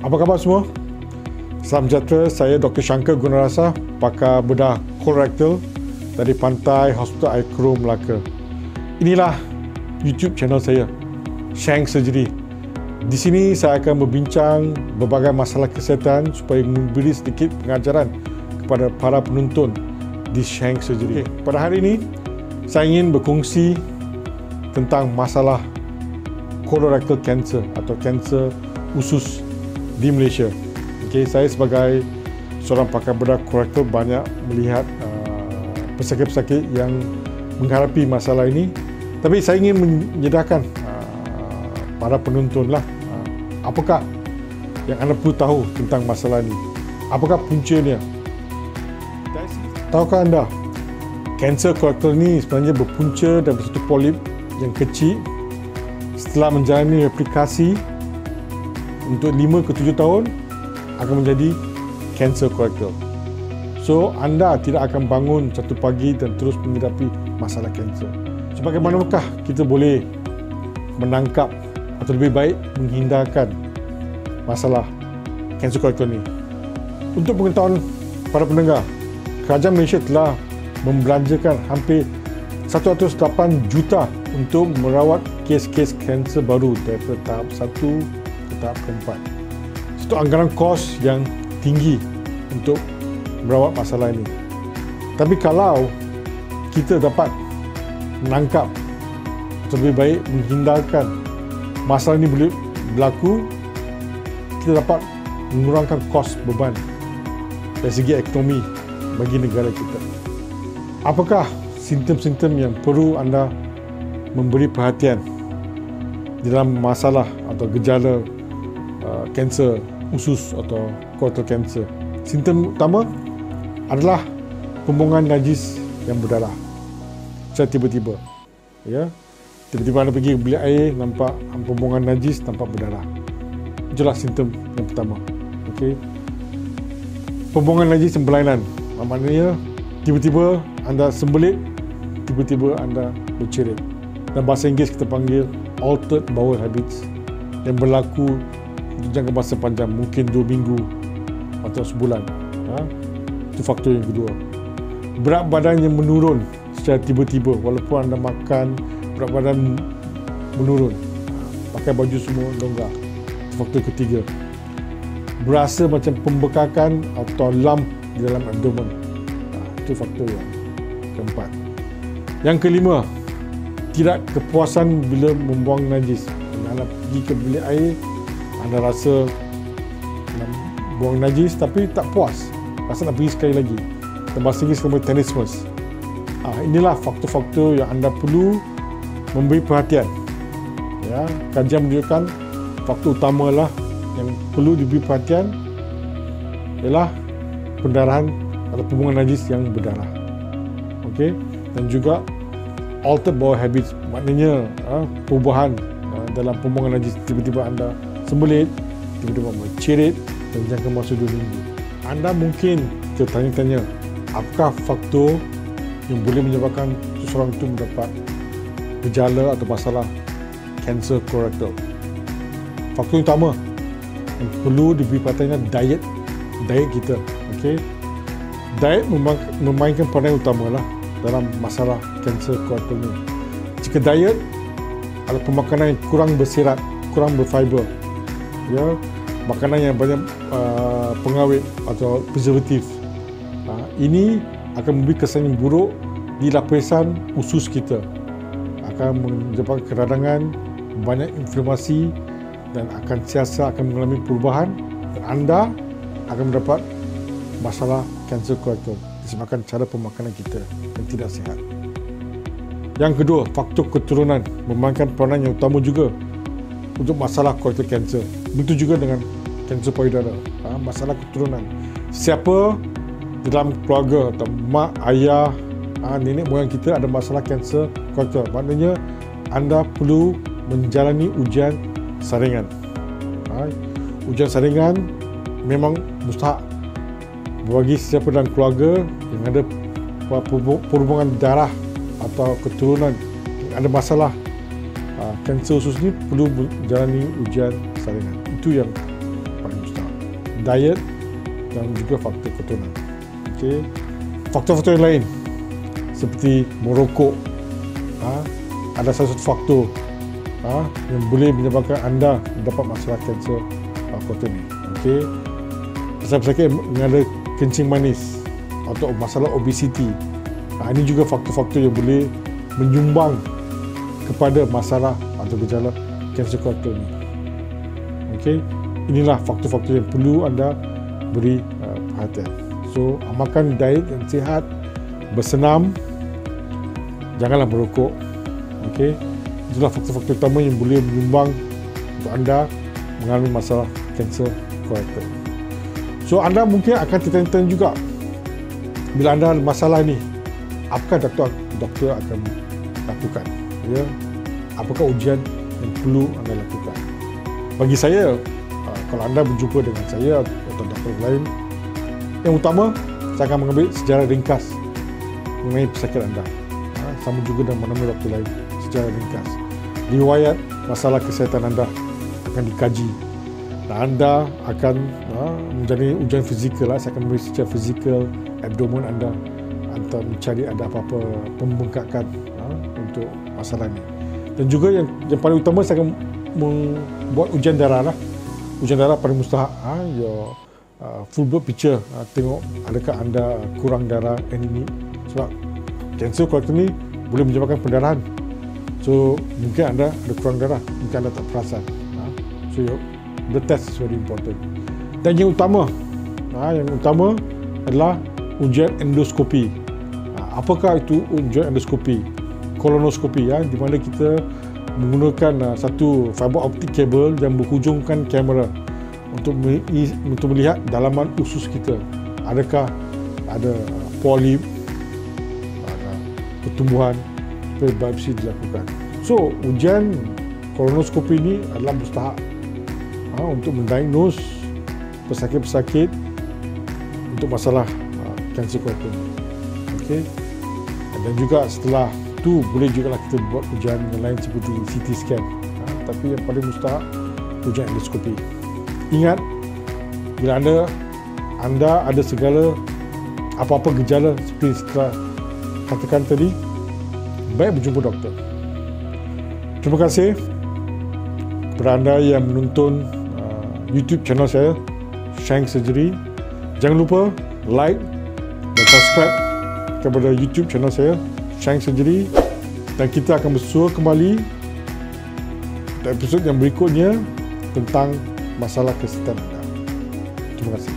Apa khabar semua? Salam sejahtera, saya Dr. Shankar Gunarasa, pakar bedah kolorektal dari Pantai Hospital Air Keruh, Melaka. Inilah YouTube channel saya, Shank Surgery. Di sini saya akan berbincang berbagai masalah kesihatan supaya memberi sedikit pengajaran kepada para penonton di Shank Surgery. Pada hari ini, saya ingin berkongsi tentang masalah colorectal cancer atau kanser usus di Malaysia. Saya sebagai seorang pakar bedah kolorektal banyak melihat pesakit-pesakit yang menghadapi masalah ini. Tapi saya ingin menyedarkan para penonton lah, apakah yang anda perlu tahu tentang masalah ini? Apakah puncanya? Tahukah anda, kanser kolorektal ini sebenarnya berpunca dari satu polip yang kecil. Setelah menjalani replikasi untuk 5 ke 7 tahun akan menjadi kanser kolorektal. So, anda tidak akan bangun satu pagi dan terus menghadapi masalah kanser. So, bagaimanakah kita boleh menangkap atau lebih baik menghindarkan masalah kanser kolorektal ini? Untuk pengetahuan para pendengar, Kerajaan Malaysia telah membelanjakan hampir 108 juta untuk merawat kes-kes kanser baru daripada tahap 1 ke tahap keempat. Itu anggaran kos yang tinggi untuk merawat masalah ini. Tapi kalau kita dapat menangkap atau lebih baik menghindarkan masalah ini boleh berlaku, kita dapat mengurangkan kos beban dari segi ekonomi bagi negara kita. Apakah simptom-simptom yang perlu anda memberi perhatian di dalam masalah atau gejala kanser usus atau colorectal cancer? Simptom utama adalah pembuangan najis yang berdarah secara tiba-tiba. Tiba-tiba anda pergi bilik air, nampak pembuangan najis, nampak berdarah. Itulah simptom yang pertama. Pembuangan najis yang berlainan, maknanya tiba-tiba anda sembelit, tiba-tiba anda bercerit. Dan bahasa Inggeris kita panggil altered bowel habits, yang berlaku untuk jangka masa panjang, mungkin 2 minggu atau sebulan. Itu faktor yang kedua. Berat badan yang menurun secara tiba-tiba, walaupun anda makan, berat badan menurun. Pakai baju semua longgar. Itu faktor ketiga. Berasa macam pembekakan atau lump di dalam abdomen. Itu faktor yang keempat. Yang kelima, tidak kepuasan bila membuang najis. Anda pergi ke bilik air, anda rasa nak buang najis tapi tak puas, rasa nak pergi sekali lagi. Dan bahasa Inggeris nama tenesmus. Inilah faktor-faktor yang anda perlu memberi perhatian. Kajian menunjukkan faktor utamalah yang perlu diberi perhatian ialah pendarahan atau pembuangan najis yang berdarah. Dan juga altered bowel habits, maknanya perubahan dalam pembuangan najis. Tiba-tiba anda sembelit, tiba-tiba mencerit dan jangka masa 2 minggu. Anda mungkin tertanya-tanya, apakah faktor yang boleh menyebabkan seseorang itu mendapat gejala atau masalah kanser kolorektal? Faktor utama yang perlu diberi perhatian diet kita. Diet memainkan peranan utama lah dalam masalah kanser kolorektal ini. Jika diet adalah pemakanan yang kurang berserat, kurang berfiber, makanan yang banyak pengawet atau preservatif, ini akan memberi kesan yang buruk di lapisan usus kita, akan menyebabkan keradangan, banyak inflamasi, dan akan siasa akan mengalami perubahan, dan anda akan mendapat masalah kanser kolorektal disebabkan cara pemakanan kita yang tidak sihat. Yang kedua, faktor keturunan memainkan peranan yang utama juga untuk masalah colorectal cancer. Begitu juga dengan kanser payudara. Masalah keturunan. Siapa di dalam keluarga atau mak, ayah, nenek moyang kita ada masalah kanser colorectal, maknanya anda perlu menjalani ujian saringan. Ujian saringan memang mustahak bagi sesiapa dalam keluarga yang ada perhubungan darah atau keturunan yang ada masalah kanser usus ni, perlu menjalani ujian saringan. Itu yang paling mustahak. diet dan juga faktor keturunan. Okey. Faktor-faktor yang lain seperti merokok, ada satu faktor yang boleh menyebabkan anda dapat masalah kanser kotor ni. Okey. Pesakit yang ada kencing manis atau masalah obesiti, ini juga faktor-faktor yang boleh menyumbang kepada masalah atau gejala kanser kotor ni. Okey. Inilah faktor-faktor yang perlu anda beri perhatian. So, amalkan diet yang sihat, bersenam, janganlah merokok. Okey. Itulah faktor-faktor utama yang boleh menyumbang untuk anda mengalami masalah kanser korektor. So, anda mungkin akan tertanya juga, bila anda ada masalah ni, apakah doktor akan lakukan? Ya? Apakah ujian yang perlu anda lakukan? Bagi saya, kalau anda berjumpa dengan saya atau doktor lain, yang utama, saya akan mengambil sejarah ringkas mengenai pesakit anda. Sama juga dengan mana-mana doktor lain, sejarah ringkas. Riwayat masalah kesihatan anda akan dikaji. Dan anda akan menjalani ujian fizikal. Saya akan memberi secara fizikal abdomen anda atau mencari ada apa-apa pembengkakan untuk masalah ini. Dan juga yang paling utama, saya akan membuat ujian darah lah. Ujian darah paling mustahak, your full blood picture, tengok adakah anda kurang darah, anemia. Sebab kanser korektor ni boleh menyebabkan pendarahan. So mungkin anda ada kurang darah, mungkin anda tak perasan. So the test is very important. Dan yang utama adalah ujian endoskopi. Apakah itu ujian endoskopi? Kolonoskopi, di mana kita menggunakan satu fiber optic cable yang berhujungkan kamera untuk melihat dalaman usus kita. Adakah ada polip, ada pertumbuhan, biopsi dilakukan. So, ujian kolonoskopi ini adalah mustahak untuk mendiagnose pesakit-pesakit untuk masalah kanser korektor. Okey. Dan juga setelah itu boleh juga kita buat ujian yang lain seperti CT scan. Tapi yang paling mustahak ujian endoskopi. Ingat, bila anda ada segala apa-apa gejala seperti setelah katakan tadi, baik berjumpa doktor. Terima kasih kepada anda yang menonton YouTube channel saya, Shank Surgery. Jangan lupa like dan subscribe kepada YouTube channel saya, Shank Surgery. Dan kita akan bersua kembali pada episod yang berikutnya tentang masalah kesihatan anda. Terima kasih.